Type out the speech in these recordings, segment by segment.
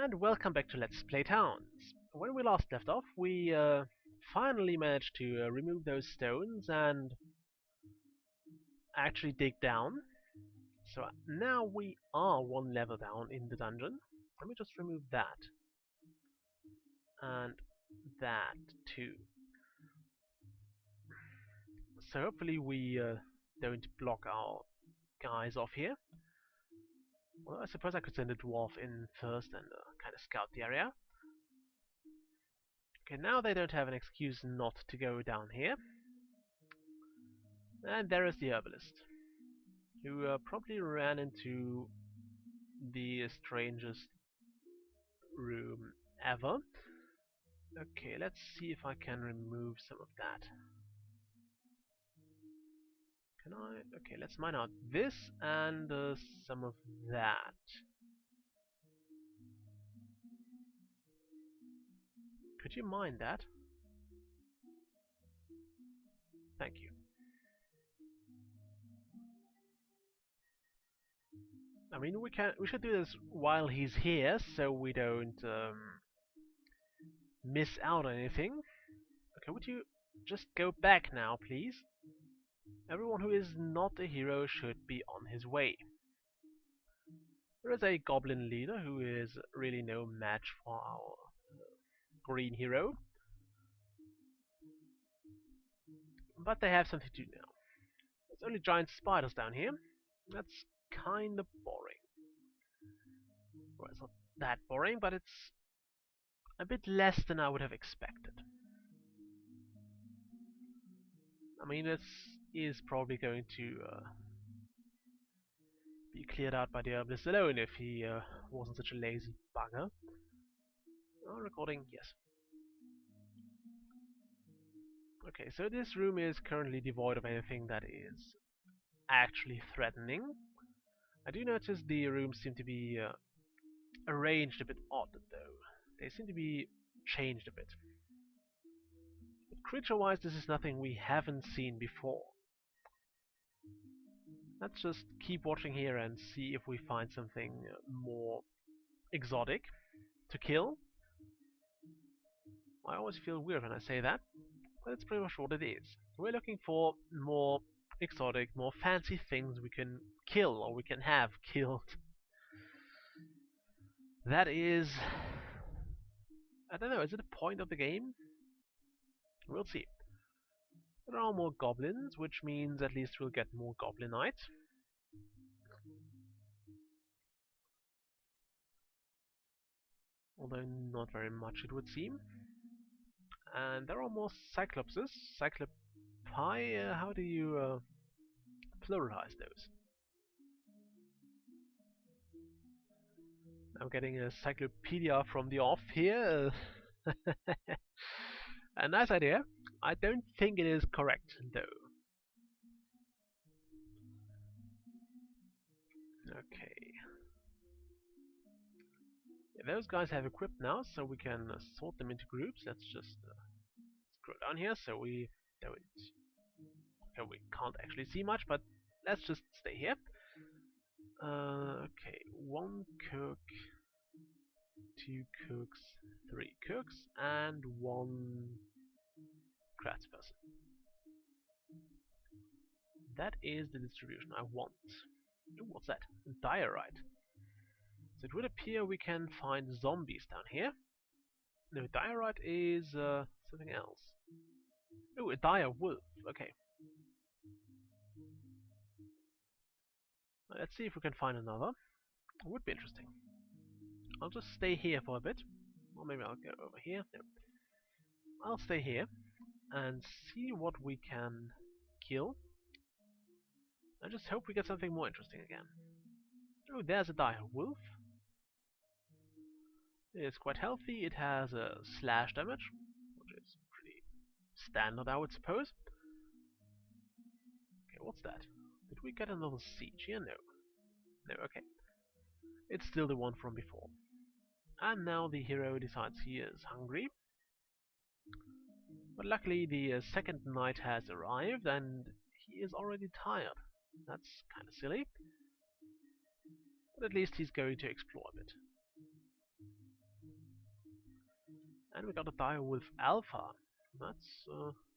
And welcome back to Let's Play Towns. When we last left off, we finally managed to remove those stones and actually dig down. So now we are one level down in the dungeon. Let me just remove that. And that too. So hopefully we don't block our guys off here. Well, I suppose I could send a dwarf in first and kind of scout the area. Okay, now they don't have an excuse not to go down here. And there is the herbalist, who probably ran into the strangest room ever. Okay, let's see if I can remove some of that. Can I? Okay, let's mine out this and some of that. Could you mine that? Thank you. I mean, we should do this while he's here, so we don't miss out on anything. Okay, would you just go back now, please? Everyone who is not a hero should be on his way. There is a goblin leader who is really no match for our green hero. But they have something to do now. There's only giant spiders down here. That's kind of boring. Well, it's not that boring, but it's a bit less than I would have expected. I mean, this is probably going to be cleared out by the herbalist alone if he wasn't such a lazy bugger. Oh, recording, yes. Okay, so this room is currently devoid of anything that is actually threatening. I do notice the rooms seem to be arranged a bit odd, though. They seem to be changed a bit. But creature-wise, this is nothing we haven't seen before. Let's just keep watching here and see if we find something more exotic to kill. I always feel weird when I say that, but it's pretty much what it is. We're looking for more exotic, more fancy things we can kill, or we can have killed. That is... I don't know, is it a point of the game? We'll see. There are more goblins, which means at least we'll get more goblinite. Although not very much, it would seem. And there are more cyclopses. Cyclopi, how do you pluralize those? I'm getting a cyclopedia from the off here. A nice idea. I don't think it is correct, though. Okay. Yeah, those guys have equipped now, so we can sort them into groups. Let's just scroll down here so we don't... Okay, we can't actually see much, but let's just stay here. Okay, 1 cook, 2 cooks, 3 cooks, and 1 craftsperson. That is the distribution I want. Ooh, what's that? Diorite. So it would appear we can find zombies down here. No, diorite is something else. Oh, a dire wolf. Okay. Let's see if we can find another. It would be interesting. I'll just stay here for a bit. Or maybe I'll go over here. No. I'll stay here and see what we can kill. I just hope we get something more interesting again. Oh, there's a dire wolf. It's quite healthy. It has a slash damage, which is pretty standard, I would suppose. Okay, what's that? Did we get another siege here? No. No, okay. It's still the one from before. And now the hero decides he is hungry. But luckily the second night has arrived and he is already tired. That's kind of silly. But at least he's going to explore a bit. And we got a direwolf alpha. That's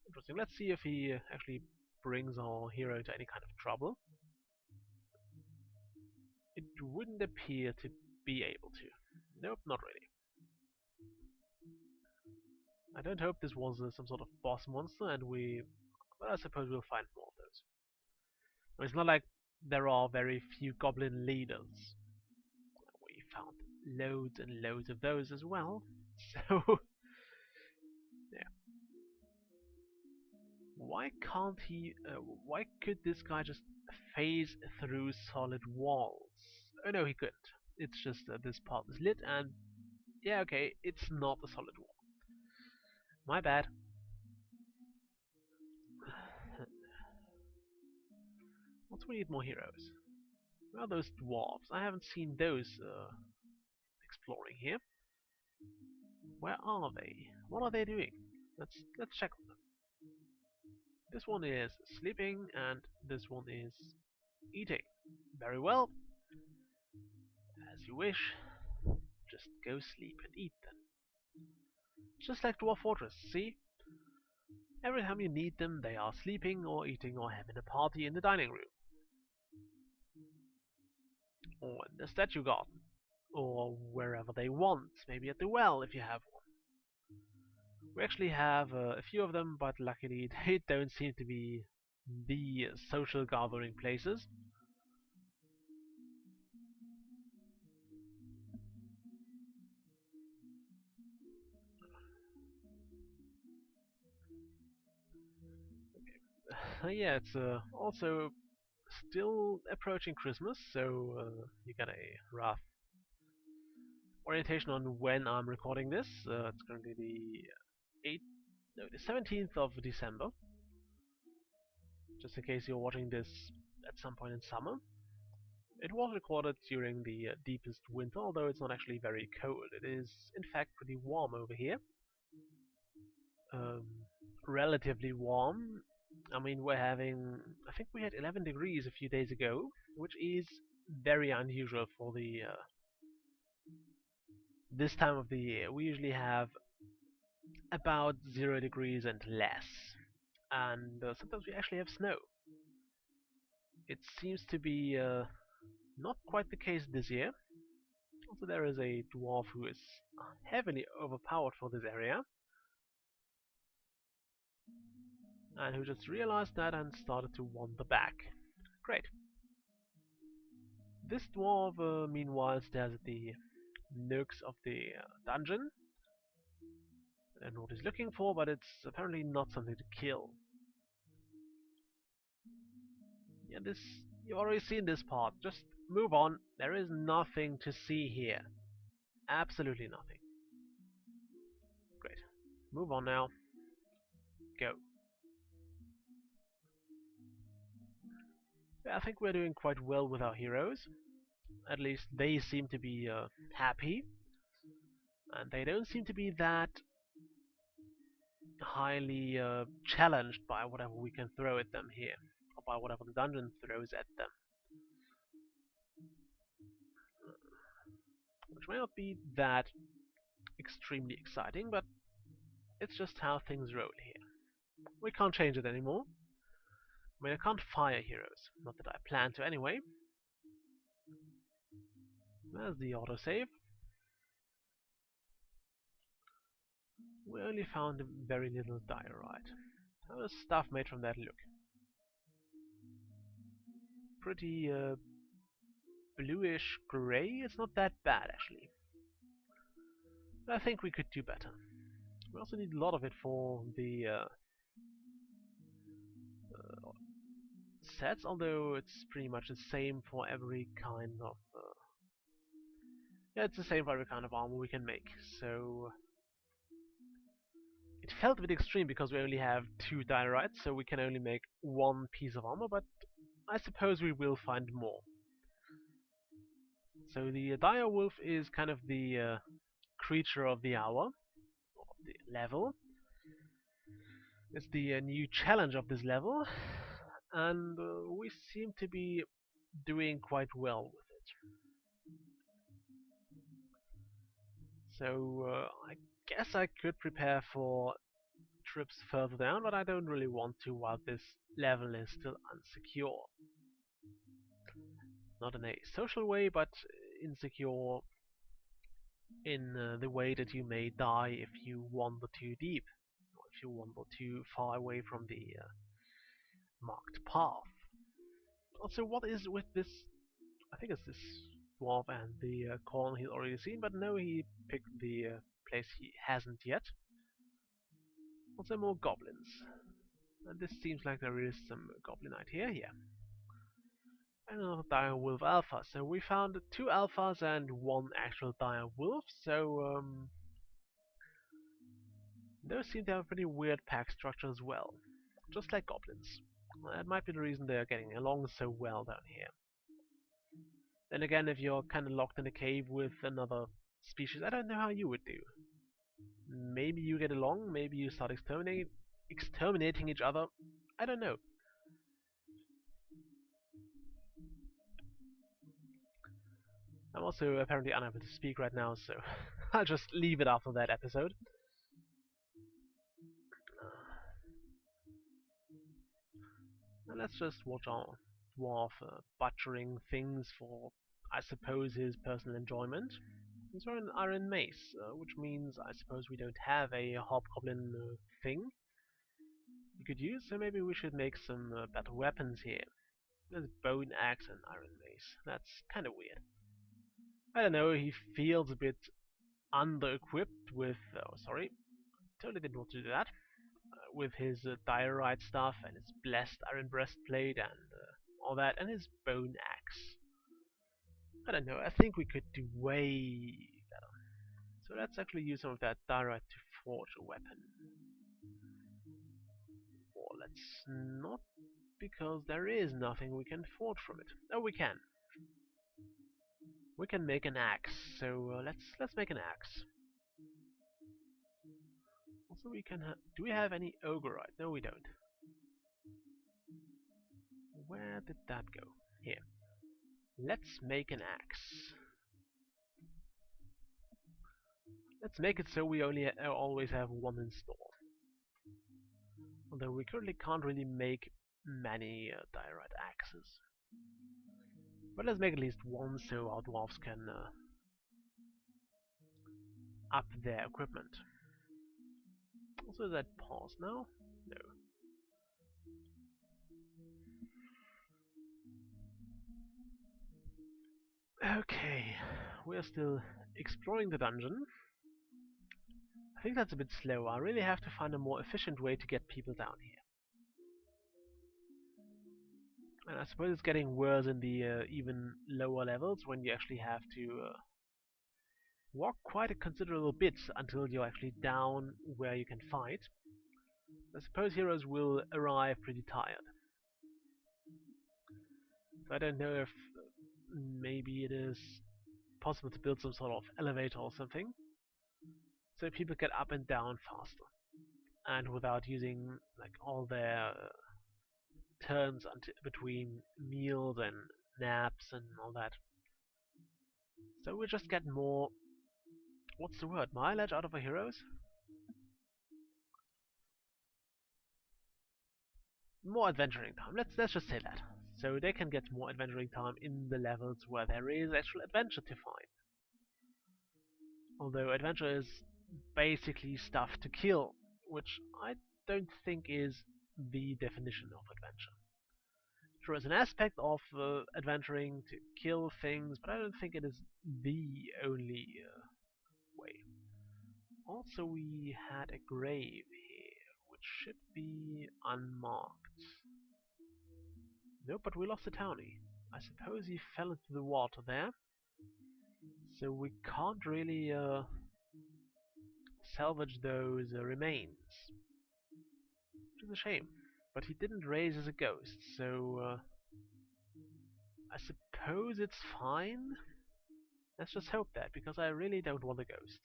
interesting. Let's see if he actually brings our hero into any kind of trouble. It wouldn't appear to be able to. Nope, not really. I don't hope this was some sort of boss monster, and well, I suppose we'll find more of those. It's not like there are very few goblin leaders. We found loads and loads of those as well. So, yeah. Why can't he? Why could this guy just phase through solid walls? Oh no, he couldn't. It's just that this part is lit, and yeah, okay, it's not a solid wall. My bad. What do we need more heroes? Well, those dwarves. I haven't seen those exploring here. Where are they? What are they doing? Let's check on them. This one is sleeping, and this one is eating. Very well. As you wish. Just go sleep and eat then. Just like Dwarf Fortress, see? Every time you need them, they are sleeping or eating or having a party in the dining room. Or in the statue garden. Or wherever they want, maybe at the well if you have one. We actually have a few of them, but luckily they don't seem to be the social gathering places. Yeah, it's also still approaching Christmas, so you got a rough orientation on when I'm recording this. It's currently the 17th of December, just in case you're watching this at some point in summer. It was recorded during the deepest winter, although it's not actually very cold. It is, in fact, pretty warm over here. Um, Relatively warm. I mean, I think we had 11 degrees a few days ago, which is very unusual for the this time of the year. We usually have about 0 degrees and less, and sometimes we actually have snow. It seems to be not quite the case this year. Also, there is a dwarf who is heavily overpowered for this area, and who just realized that and started to wander back. Great. This dwarf, meanwhile, stares at the nooks of the dungeon and what he's looking for, but it's apparently not something to kill. Yeah, this you've already seen this part. Just move on. There is nothing to see here. Absolutely nothing. Great. Move on now. Go. Yeah, I think we're doing quite well with our heroes. At least they seem to be happy, and they don't seem to be that highly challenged by whatever we can throw at them here, or by whatever the dungeon throws at them. Which may not be that extremely exciting, but it's just how things roll here. We can't change it anymore. I mean, I can't fire heroes. Not that I plan to anyway. There's the autosave. We only found very little diorite. How does stuff made from that look? Pretty bluish grey. It's not that bad actually. But I think we could do better. We also need a lot of it for the sets, although it's pretty much the same for every kind of yeah, it's the same for every kind of armor we can make. So it felt a bit extreme because we only have 2 diorites, so we can only make 1 piece of armor, but I suppose we will find more. So the dire wolf is kind of the creature of the hour, of the level. It's the new challenge of this level, and we seem to be doing quite well with it. So I guess I could prepare for trips further down, but I don't really want to while this level is still unsecure. Not in a social way, but insecure in the way that you may die if you wander too deep, or if you wander too far away from the marked path. Also, what is with this? I think it's this dwarf and the corn he's already seen, but no, he picked the place he hasn't yet. Also, more goblins. And this seems like there is some goblinite here, yeah. And another dire wolf alpha. So we found two alphas and one actual dire wolf, so those seem to have a pretty weird pack structure as well. Just like goblins. That might be the reason they are getting along so well down here. Then again, if you're kind of locked in a cave with another species, I don't know how you would do. Maybe you get along, maybe you start exterminating each other. I don't know. I'm also apparently unable to speak right now, so I'll just leave it after that episode. Let's just watch our dwarf butchering things for, I suppose, his personal enjoyment. He's wearing an iron mace, which means I suppose we don't have a hobgoblin thing we could use, so maybe we should make some better weapons here. There's bone axe and iron mace. That's kind of weird. I don't know, he feels a bit under-equipped with... Oh, sorry. Totally didn't want to do that. With his diorite stuff and his blessed iron breastplate and all that, and his bone axe. I don't know, I think we could do way better. So let's actually use some of that diorite to forge a weapon. Or let's not, because there is nothing we can forge from it. Oh, we can. We can make an axe, so let's make an axe. Also, we can. Do we have any ogreite? No, we don't. Where did that go? Here. Let's make an axe. Let's make it so we only always have one in store. Although we currently can't really make many diorite axes. But let's make at least one so our dwarves can up their equipment. Also, is that pause now? No. Okay, we are still exploring the dungeon. I think that's a bit slow. I really have to find a more efficient way to get people down here. And I suppose it's getting worse in the even lower levels when you actually have to walk quite a considerable bit until you're actually down where you can fight. I suppose heroes will arrive pretty tired. So I don't know if maybe it is possible to build some sort of elevator or something, so people get up and down faster, and without using like all their turns between meals and naps and all that. So we just get more, what's the word, mileage out of our heroes? More adventuring time. Let's just say that. So they can get more adventuring time in the levels where there is actual adventure to find. Although adventure is basically stuff to kill, which I don't think is the definition of adventure. There is an aspect of adventuring to kill things, but I don't think it is the only way. Also, we had a grave here, which should be unmarked. Nope, but we lost a townie. I suppose he fell into the water there, so we can't really salvage those remains. Which is a shame. But he didn't raise as a ghost, so I suppose it's fine. Let's just hope that, because I really don't want a ghost.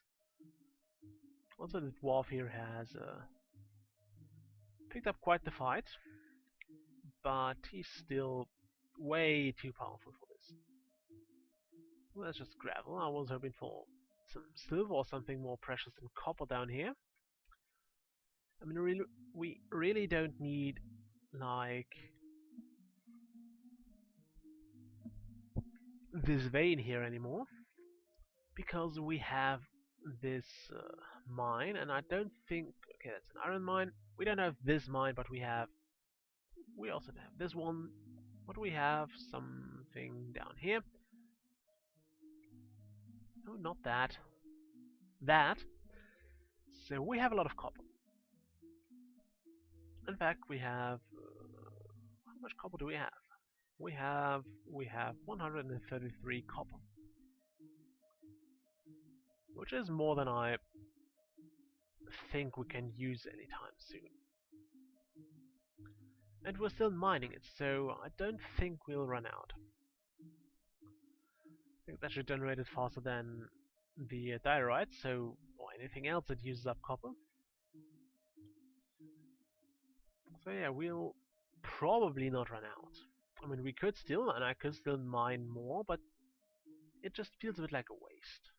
Also, the dwarf here has picked up quite the fight, but he's still way too powerful for this. Well, that's just gravel. I was hoping for some silver or something more precious than copper down here. I mean, we really don't need like this vein here anymore because we have this mine, and I don't think. Okay, that's an iron mine. We don't have this mine, but we also have this one. But we have something down here. No, not that. That. So we have a lot of copper. In fact, we have how much copper do we have? We have 133 copper, which is more than I think we can use anytime soon. And we're still mining it, so I don't think we'll run out. I think that should generate it faster than the diorite, so or anything else that uses up copper. So yeah, we'll probably not run out. I mean, we could still, and I could still mine more, but it just feels a bit like a waste.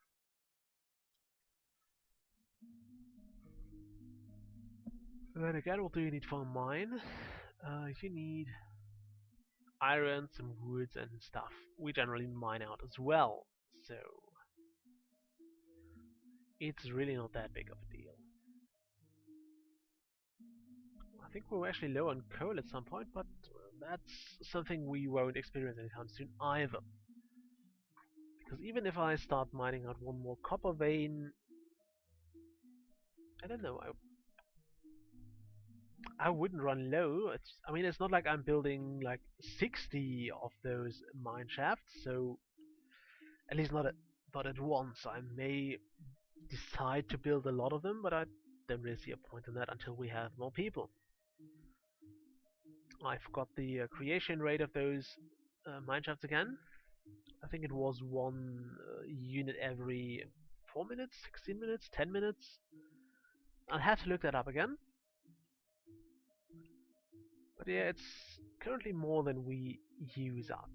Then again, what do you need for a mine? You need iron, some woods, and stuff. We generally mine out as well, so it's really not that big of a deal. I think we were actually low on coal at some point, but that's something we won't experience anytime soon either. Because even if I start mining out one more copper vein, I don't know, I wouldn't run low. I mean, it's not like I'm building like 60 of those mine shafts, so at least not at once. I may decide to build a lot of them, but I don't really see a point in that until we have more people. I forgot the creation rate of those mine shafts again. I think it was one unit every 4 minutes, 16 minutes, 10 minutes. I'll have to look that up again. But yeah, it's currently more than we use up.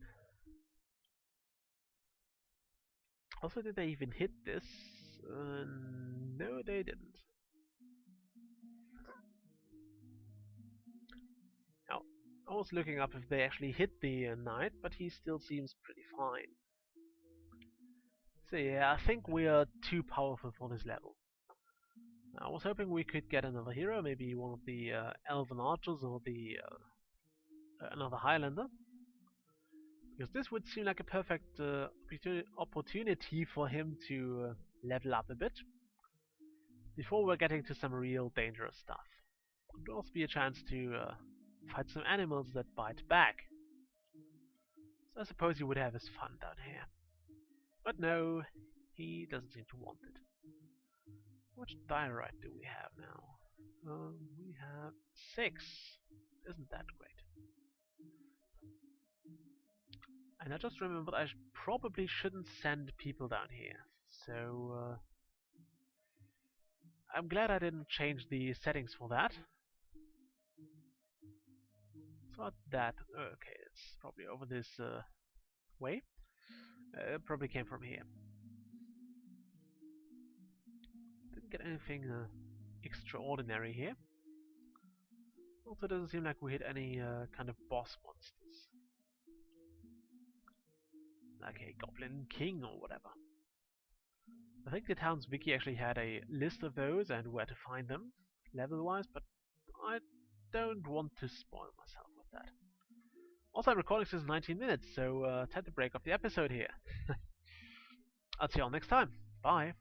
Also, did they even hit this? No, they didn't. Now, I was looking up if they actually hit the knight, but he still seems pretty fine. So yeah, I think we are too powerful for this level. I was hoping we could get another hero, maybe one of the elven archers or the another Highlander, because this would seem like a perfect opportunity for him to level up a bit before we're getting to some real dangerous stuff. It would also be a chance to fight some animals that bite back. So I suppose he would have his fun down here. But no, he doesn't seem to want it. How much diorite do we have now? We have 6. Isn't that great? And I just remembered I probably shouldn't send people down here. So I'm glad I didn't change the settings for that. It's not that. Okay, it's probably over this way. It probably came from here. Didn't get anything extraordinary here. Also, doesn't seem like we hit any kind of boss monsters. Like a Goblin King or whatever. I think the town's wiki actually had a list of those and where to find them, level-wise, but I don't want to spoil myself with that. Also, I'm recording since 19 minutes, so time to break up the episode here. I'll see you all next time. Bye.